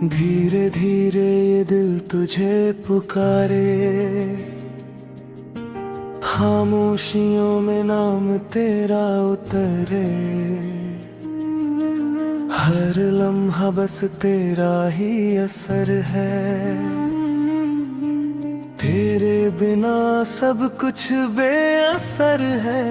धीरे धीरे ये दिल तुझे पुकारे, खामोशियों में नाम तेरा उतरे। हर लम्हा बस तेरा ही असर है, तेरे बिना सब कुछ बेअसर है।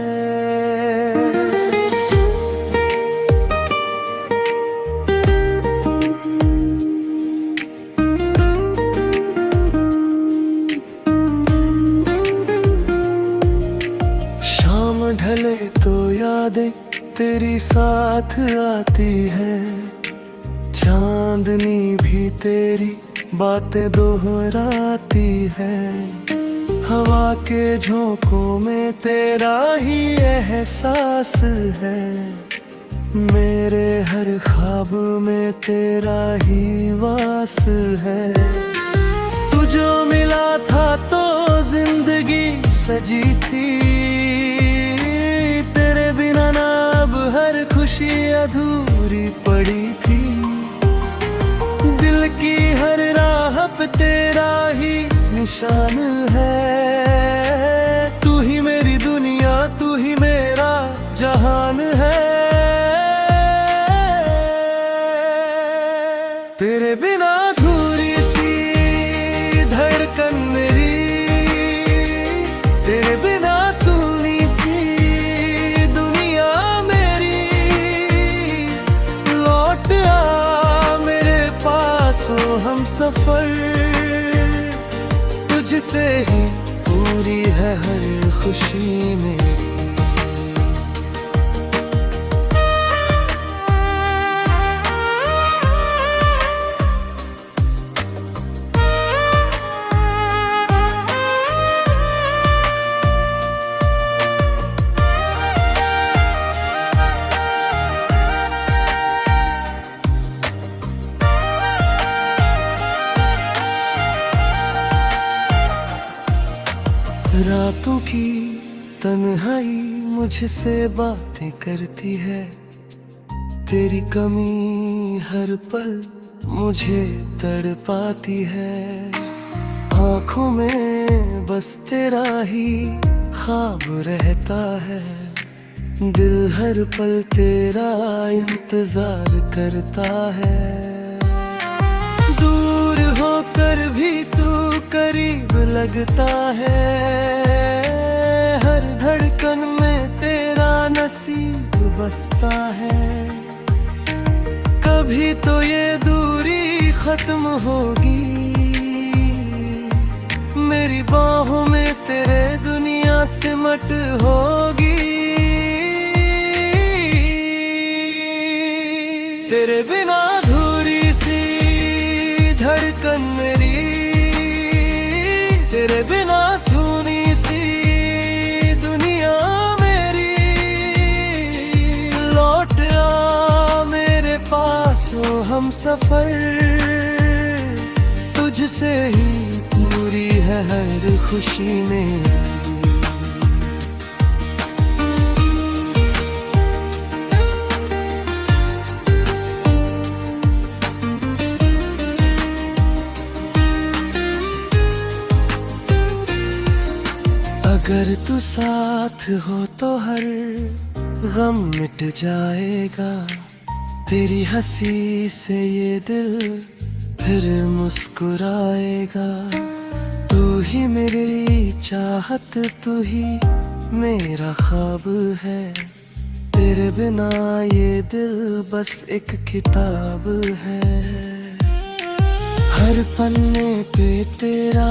ढले तो यादें तेरी साथ आती है, चांदनी भी तेरी बातें दोहराती है। हवा के झोंकों में तेरा ही एहसास है, मेरे हर ख्वाब में तेरा ही वास है। तू जो मिला था तो जिंदगी सजी थी, तेरे बिना ना अब हर खुशी अधूरी पड़ी थी। दिल की हर राह पे तेरा ही निशान है, तू ही मेरी दुनिया, तू ही मेरा जहान है। तेरे बिना अधूरी सी धड़कन मेरी, तेरे बिना सुनी सी दुनिया मेरी। लौट आ मेरे पास हो हम सफर, तुझसे ही पूरी है हर खुशी मेरी। रातों की तन्हाई मुझसे बातें करती है, तेरी कमी हर पल मुझे तड़पाती है। आँखों में बस तेरा ही ख्वाब रहता है, दिल हर पल तेरा इंतजार करता है। दूर होकर भी तू करीब लगता है, हर धड़कन में तेरा नसीब बसता है। कभी तो ये दूरी खत्म होगी, मेरी बाहों में तेरे दुनिया सिमट होगी। तेरे बिना अधूरी सी धड़कन मेरी, तेरे बिना सुनी सी दुनिया मेरी। लौट आ मेरे पास हो हम सफर, तुझसे ही पूरी है हर खुशी मेरी। अगर तू साथ हो तो हर गम मिट जाएगा, तेरी हंसी से ये दिल फिर मुस्कुराएगा। तू ही मेरी चाहत, तू ही मेरा ख्वाब है, तेरे बिना ये दिल बस एक किताब है। हर पन्ने पे तेरा